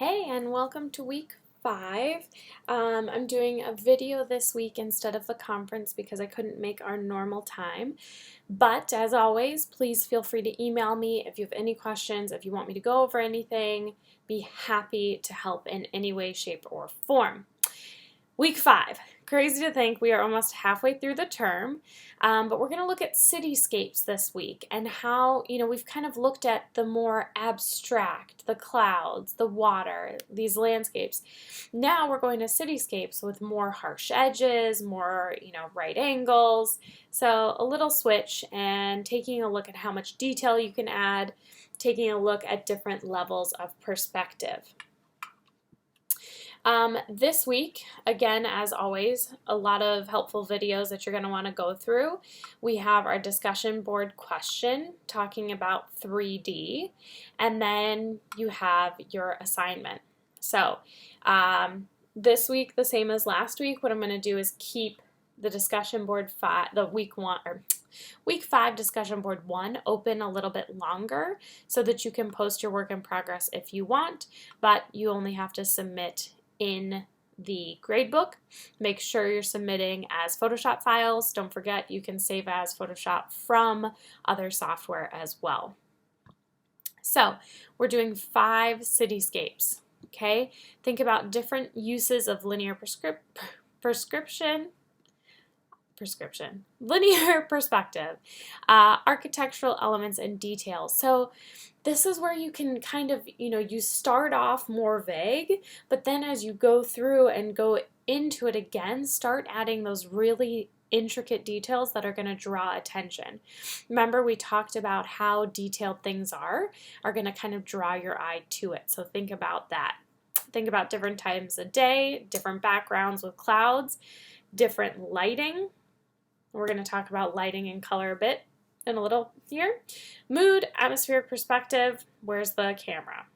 Hey, and welcome to week 5. I'm doing a video this week instead of the conference because I couldn't make our normal time. But as always, please feel free to email me if you have any questions, if you want me to go over anything. Be happy to help in any way, shape, or form. Week 5. Crazy to think we are almost halfway through the term, but we're going to look at cityscapes this week and how, we've kind of looked at the more abstract, the clouds, the water, these landscapes. Now we're going to cityscapes with more harsh edges, more, right angles. So a little switch and taking a look at how much detail you can add, taking a look at different levels of perspective. This week, again, as always, a lot of helpful videos that you're going to want to go through. We have our discussion board question talking about 3D, and then you have your assignment. So this week, the same as last week, what I'm going to do is keep the discussion board week 5 discussion board 1 open a little bit longer so that you can post your work in progress if you want, but you only have to submit in the gradebook. Make sure you're submitting as Photoshop files. Don't forget you can save as Photoshop from other software as well. So we're doing 5 cityscapes. Okay, think about different uses of linear linear perspective, architectural elements and details. So this is where you can kind of, you start off more vague, but then as you go through and go into it again, start adding those really intricate details that are going to draw attention. Remember, we talked about how detailed things are going to kind of draw your eye to it. So think about that. Think about different times of day, different backgrounds with clouds, different lighting. We're going to talk about lighting and color a bit in a little here. Mood, atmospheric perspective, where's the camera?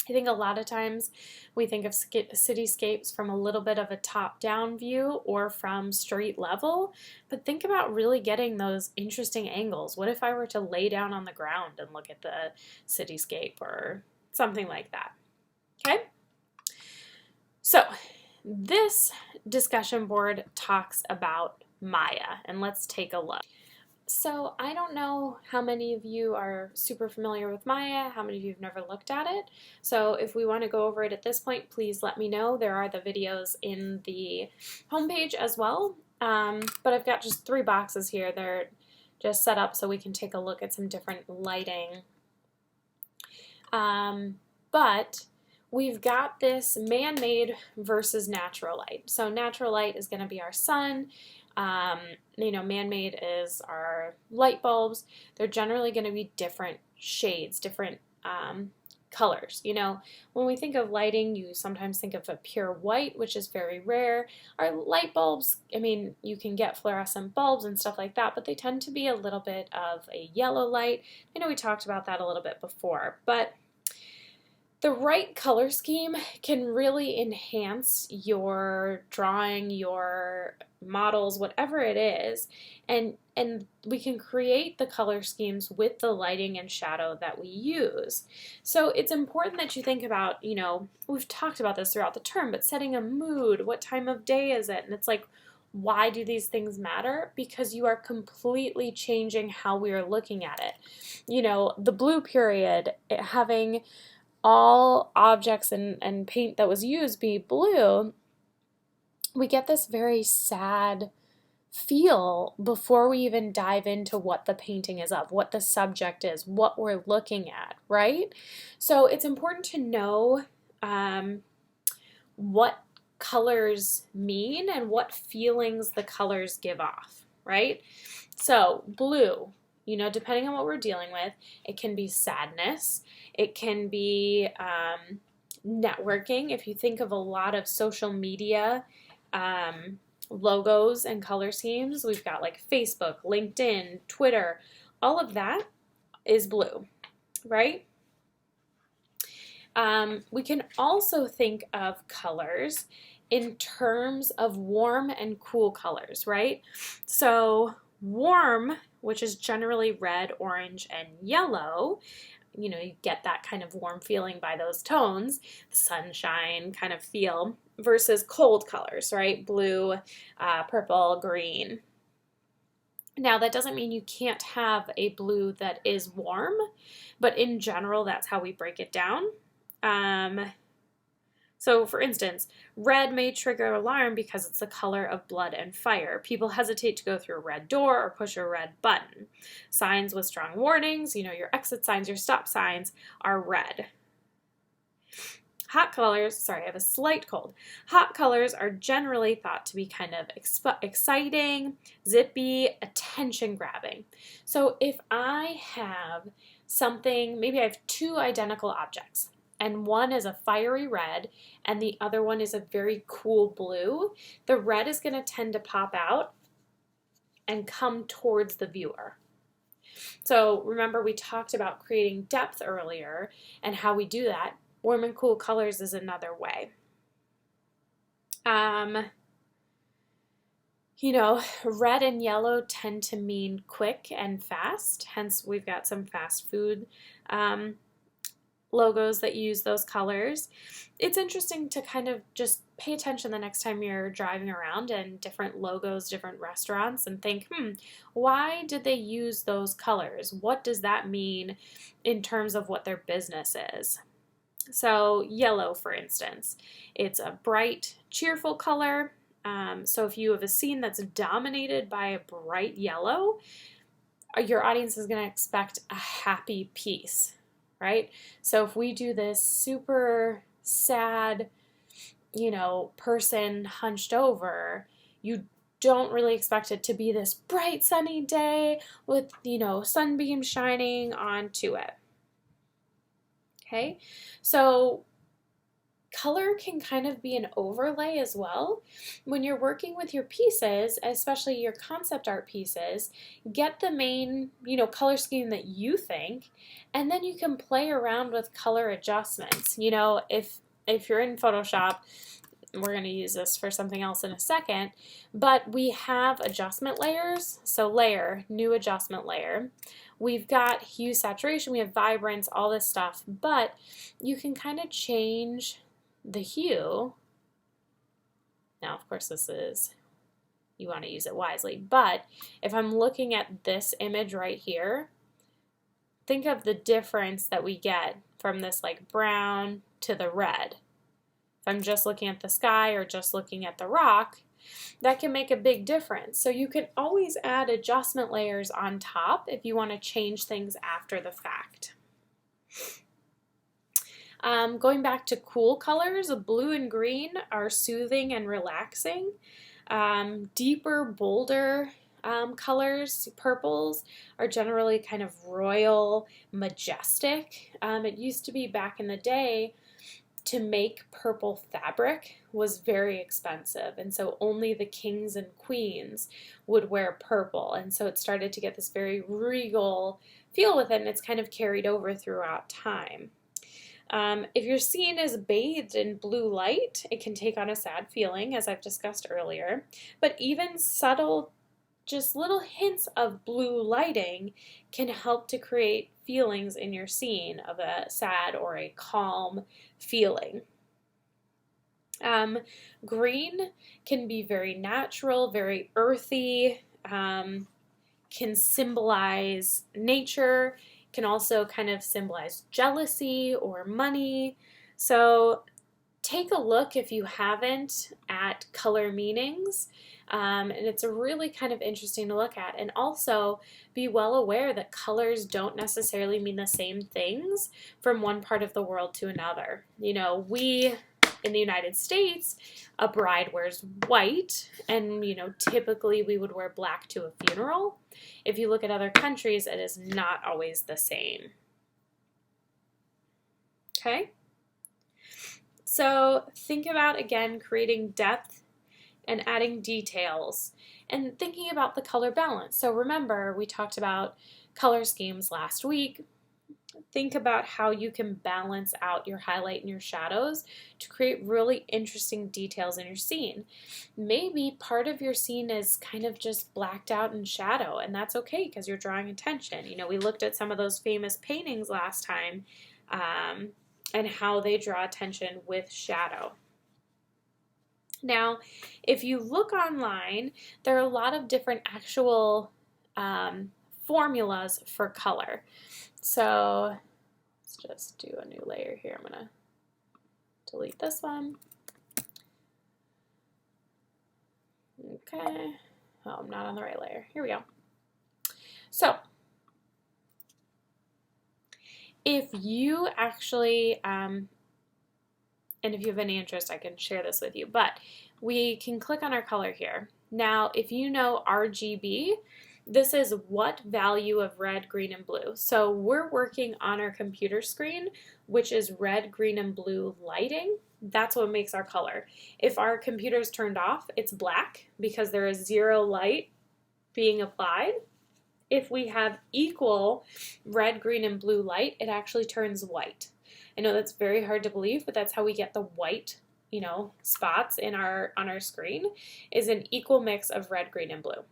I think a lot of times we think of cityscapes from a little bit of a top-down view or from street level, but think about really getting those interesting angles. What if I were to lay down on the ground and look at the cityscape or something like that? Okay? So this discussion board talks about Maya, and let's take a look. So I don't know how many of you are super familiar with Maya, how many of you have never looked at it. So if we want to go over it at this point, please let me know. There are the videos in the homepage as well, but I've got just 3 boxes here. They're just set up so we can take a look at some different lighting. But we've got this man-made versus natural light. So natural light is going to be our sun. Man-made is our light bulbs. They're generally going to be different shades, different colors. When we think of lighting, you sometimes think of a pure white, which is very rare. Our light bulbs, you can get fluorescent bulbs and stuff like that, but they tend to be a little bit of a yellow light. I know we talked about that a little bit before, but the right color scheme can really enhance your drawing, your models, whatever it is, and we can create the color schemes with the lighting and shadow that we use. So it's important that you think about, we've talked about this throughout the term, but setting a mood, what time of day is it? And it's like, why do these things matter? Because you are completely changing how we are looking at it. The blue period, having all objects and paint that was used be blue, we get this very sad feel before we even dive into what the painting is of, what the subject is, what we're looking at, right? So it's important to know what colors mean and what feelings the colors give off, right? So blue, depending on what we're dealing with, it can be sadness, it can be networking. If you think of a lot of social media logos and color schemes, we've got like Facebook, LinkedIn, Twitter, all of that is blue, right? We can also think of colors in terms of warm and cool colors, right? So warm, which is generally red, orange, and yellow, you get that kind of warm feeling by those tones, sunshine kind of feel, versus cold colors, right? Blue, purple, green. Now, that doesn't mean you can't have a blue that is warm, but in general, that's how we break it down. So, for instance, red may trigger alarm because it's the color of blood and fire. People hesitate to go through a red door or push a red button. Signs with strong warnings, your exit signs, your stop signs, are red. Hot colors, sorry, I have a slight cold. Hot colors are generally thought to be kind of exciting, zippy, attention-grabbing. So if I have something, maybe I have two identical objects, and one is a fiery red, and the other one is a very cool blue, the red is going to tend to pop out and come towards the viewer. So remember, we talked about creating depth earlier and how we do that. Warm and cool colors is another way. Red and yellow tend to mean quick and fast, hence we've got some fast food logos that use those colors. It's interesting to kind of just pay attention the next time you're driving around and different logos, different restaurants, and think, why did they use those colors? What does that mean in terms of what their business is? So yellow, for instance, it's a bright, cheerful color. So if you have a scene that's dominated by a bright yellow, your audience is going to expect a happy piece, right? So if we do this super sad, person hunched over, you don't really expect it to be this bright sunny day with, sunbeams shining onto it. Okay, so color can kind of be an overlay as well. When you're working with your pieces, especially your concept art pieces, get the main, color scheme that you think, and then you can play around with color adjustments. If you're in Photoshop, we're going to use this for something else in a second, but we have adjustment layers. So layer, new adjustment layer. We've got hue, saturation, we have vibrance, all this stuff, but you can kind of change the hue. Now, of course, you want to use it wisely, but if I'm looking at this image right here, think of the difference that we get from this like brown to the red. If I'm just looking at the sky or just looking at the rock, that can make a big difference. So you can always add adjustment layers on top if you want to change things after the fact. Going back to cool colors, blue and green are soothing and relaxing. Deeper, bolder colors, purples, are generally kind of royal, majestic. It used to be back in the day, to make purple fabric was very expensive, and so only the kings and queens would wear purple, and so it started to get this very regal feel with it, and it's kind of carried over throughout time. If your scene is bathed in blue light, it can take on a sad feeling, as I've discussed earlier, but even subtle, just little hints of blue lighting can help to create feelings in your scene of a sad or a calm feeling. Green can be very natural, very earthy, can symbolize nature, can also kind of symbolize jealousy or money. So take a look, if you haven't, at color meanings. And it's really kind of interesting to look at. And also be well aware that colors don't necessarily mean the same things from one part of the world to another. We, in the United States, a bride wears white, and typically we would wear black to a funeral. If you look at other countries, it is not always the same. Okay? So think about, again, creating depth and adding details and thinking about the color balance. So remember, we talked about color schemes last week. think about how you can balance out your highlight and your shadows to create really interesting details in your scene. Maybe part of your scene is kind of just blacked out in shadow, and that's okay because you're drawing attention. You know, we looked at some of those famous paintings last time and how they draw attention with shadow. Now, if you look online, there are a lot of different actual formulas for color. So let's just do a new layer here. I'm going to delete this one. Okay. Oh, I'm not on the right layer. Here we go. So if you actually, and if you have any interest, I can share this with you, but we can click on our color here. Now, if you know RGB, this is what value of red, green, and blue. So we're working on our computer screen, which is red, green, and blue lighting. That's what makes our color. If our computer's turned off, it's black because there is 0 light being applied. If we have equal red, green, and blue light, it actually turns white. I know that's very hard to believe, but that's how we get the white, you know, spots in on our screen, is an equal mix of red, green, and blue.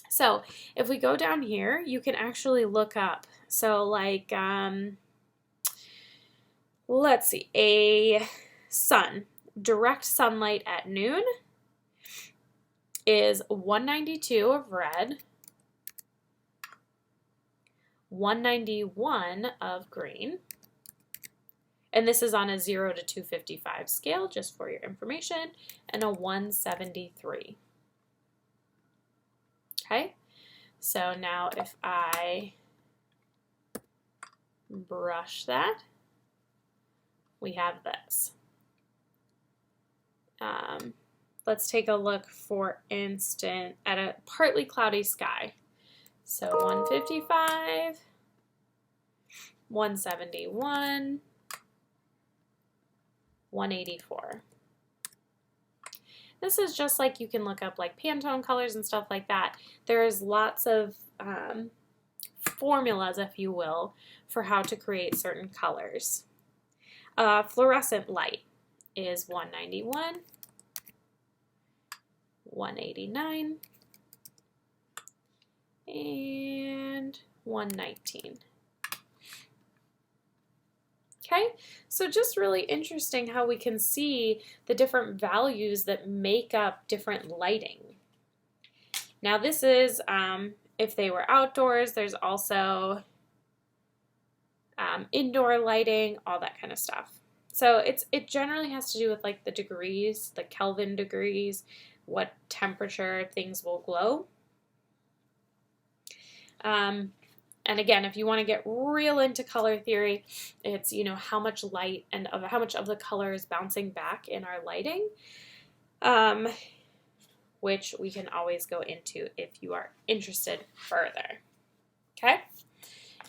So if we go down here, you can actually look up. So like, let's see, a sun, direct sunlight at noon is 192 of red, 191 of green, and this is on a 0 to 255 scale, just for your information, and a 173. Okay, so now if I brush that, we have this. Let's take a look, for instance, at a partly cloudy sky. So 155, 171, 184. This is just like you can look up like Pantone colors and stuff like that. There's lots of formulas, if you will, for how to create certain colors. Fluorescent light is 191, 189, and 119. Okay, so just really interesting how we can see the different values that make up different lighting. Now this is, if they were outdoors, there's also indoor lighting, all that kind of stuff. So it generally has to do with like the degrees, the Kelvin degrees, what temperature things will glow. And again, if you want to get real into color theory, it's, you know, how much light and how much of the color is bouncing back in our lighting, which we can always go into if you are interested further. Okay?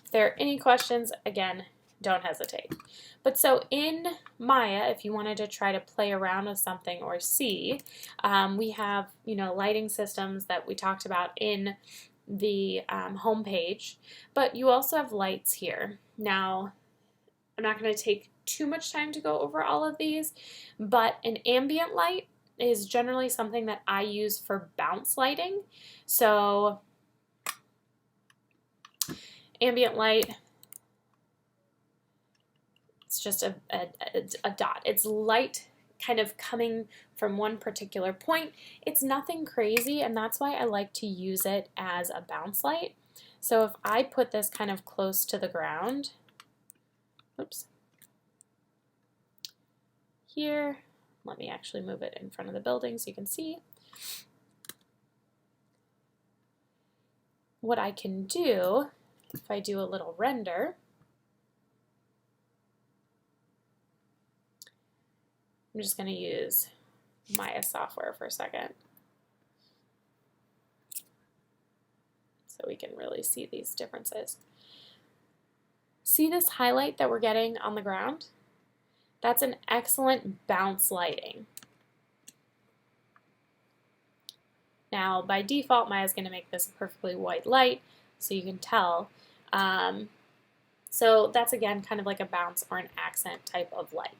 If there are any questions, again, don't hesitate. But so in Maya, if you wanted to try to play around with something or see, we have, you know, lighting systems that we talked about in the home page, but you also have lights here. Now, I'm not going to take too much time to go over all of these, but an ambient light is generally something that I use for bounce lighting. So ambient light, it's just a dot. It's light kind of coming from one particular point. It's nothing crazy, and that's why I like to use it as a bounce light. So if I put this kind of close to the ground, oops, here, let me actually move it in front of the building so you can see. What I can do, if I do a little render, I'm just going to use Maya software for a second so we can really see these differences. See this highlight that we're getting on the ground? That's an excellent bounce lighting. Now, by default, Maya's going to make this a perfectly white light, so you can tell. So that's again kind of like a bounce or an accent type of light.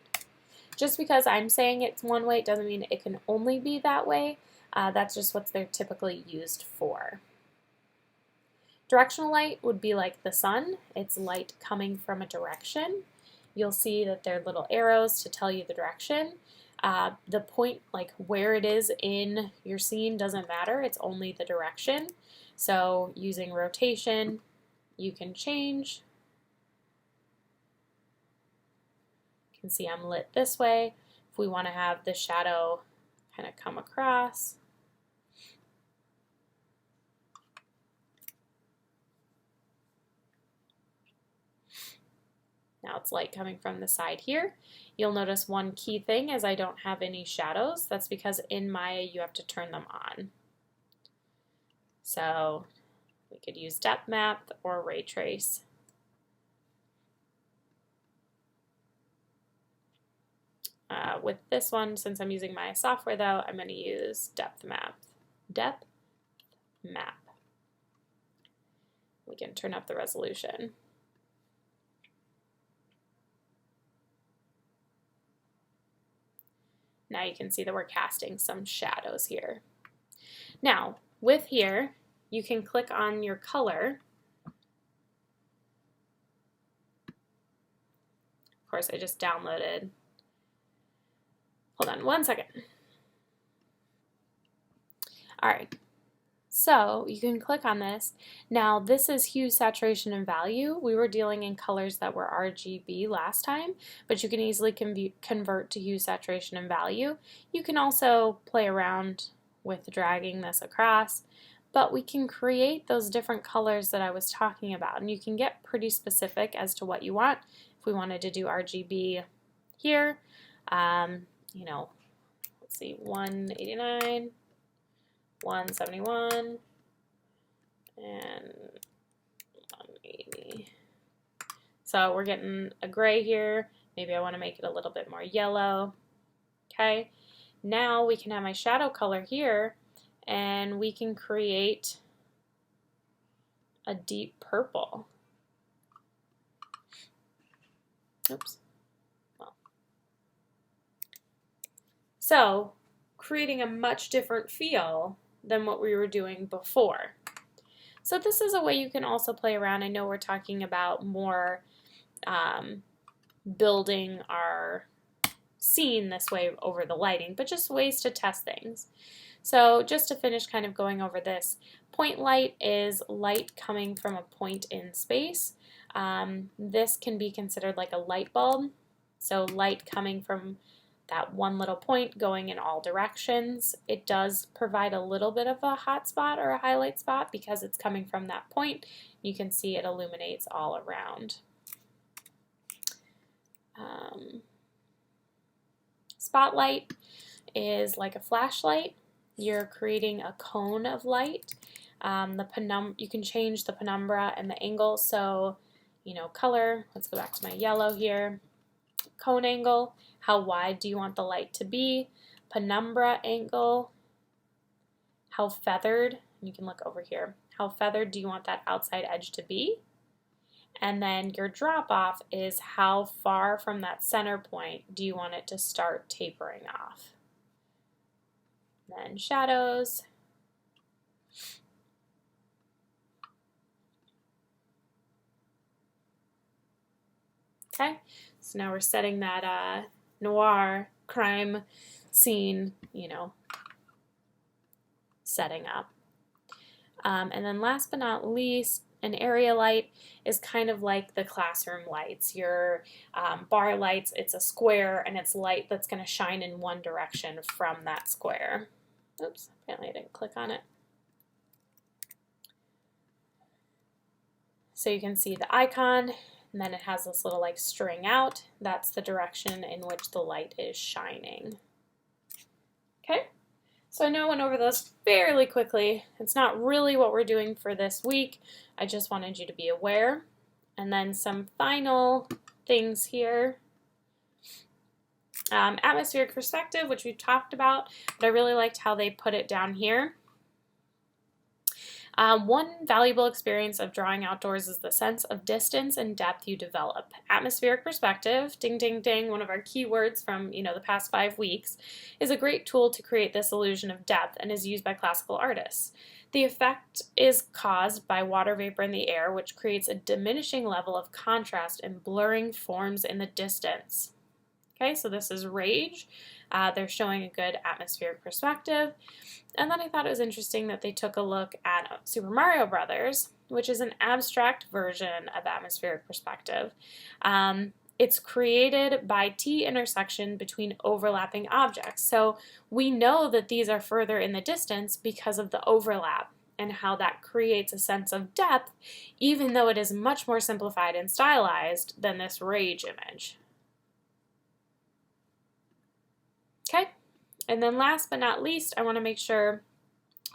Just because I'm saying it's one way, it doesn't mean it can only be that way. That's just what they're typically used for. Directional light would be like the sun. It's light coming from a direction. You'll see that there are little arrows to tell you the direction. The point, like where it is in your scene, doesn't matter. It's only the direction. So using rotation, you can change. You can see I'm lit this way. If we want to have the shadow kind of come across. Now it's light coming from the side here. You'll notice one key thing is I don't have any shadows. That's because in Maya you have to turn them on. So we could use depth map or ray trace. With this one, since I'm using Maya software though, I'm going to use depth map. Depth map. We can turn up the resolution. Now you can see that we're casting some shadows here. Now, with here, you can click on your color. Of course, I just downloaded. Hold on one second. All right, so you can click on this. Now, this is hue, saturation, and value. We were dealing in colors that were RGB last time, but you can easily convert to hue, saturation, and value. You can also play around with dragging this across, but we can create those different colors that I was talking about, and you can get pretty specific as to what you want. If we wanted to do RGB here, you know, let's see, 189, 171, and 180. So we're getting a gray here. Maybe I want to make it a little bit more yellow. Okay, now we can have my shadow color here, and we can create a deep purple. Oops. Well. So creating a much different feel than what we were doing before. So this is a way you can also play around. I know we're talking about more building our scene this way over the lighting, but just ways to test things. So just to finish kind of going over this, point light is light coming from a point in space. This can be considered like a light bulb. So light coming from that one little point going in all directions. It does provide a little bit of a hot spot or a highlight spot because it's coming from that point. You can see it illuminates all around. Spotlight is like a flashlight. You're creating a cone of light. You can change the penumbra and the angle. So, you know, color, let's go back to my yellow here. Cone angle, how wide do you want the light to be? Penumbra angle, how feathered, you can look over here, how feathered do you want that outside edge to be? And then your drop off is how far from that center point do you want it to start tapering off? Then shadows. Okay, so now we're setting that noir crime scene, you know, setting up. And then last but not least, an area light is kind of like the classroom lights. Your bar lights, it's a square and it's light that's going to shine in one direction from that square. Oops, apparently I didn't click on it. So you can see the icon, and then it has this little like string out. That's the direction in which the light is shining. Okay, so I know I went over those fairly quickly. It's not really what we're doing for this week. I just wanted you to be aware. And then some final things here. Atmospheric perspective, which we've talked about, but I really liked how they put it down here. One valuable experience of drawing outdoors is the sense of distance and depth you develop. Atmospheric perspective, ding, ding, ding, one of our keywords from the past 5 weeks, is a great tool to create this illusion of depth and is used by classical artists. The effect is caused by water vapor in the air, which creates a diminishing level of contrast and blurring forms in the distance. Okay, so this is Rage. They're showing a good atmospheric perspective. And then I thought it was interesting that they took a look at Super Mario Brothers, which is an abstract version of atmospheric perspective. It's created by T-intersection between overlapping objects. So we know that these are further in the distance because of the overlap and how that creates a sense of depth, even though it is much more simplified and stylized than this Rage image. Okay, and then last but not least, I want to make sure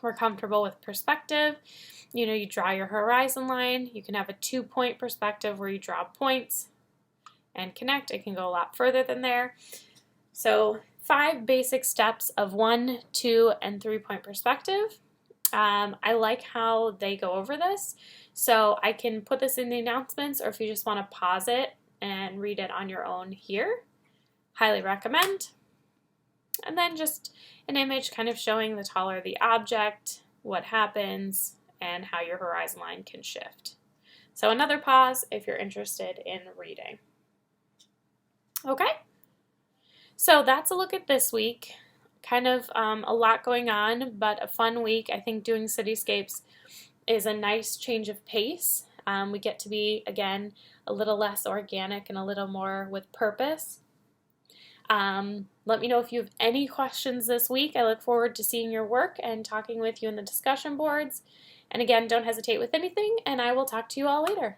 we're comfortable with perspective. You draw your horizon line. You can have a 2-point perspective where you draw points and connect. It can go a lot further than there. So 5 basic steps of 1, 2, and 3-point perspective. I like how they go over this. So I can put this in the announcements, or if you just want to pause it and read it on your own here, highly recommend. And then just an image kind of showing the taller the object, what happens, and how your horizon line can shift. So another pause if you're interested in reading. Okay, so that's a look at this week. Kind of a lot going on, but a fun week. I think doing cityscapes is a nice change of pace. We get to be, again, a little less organic and a little more with purpose. Let me know if you have any questions this week. I look forward to seeing your work and talking with you in the discussion boards. And again, don't hesitate with anything, and I will talk to you all later.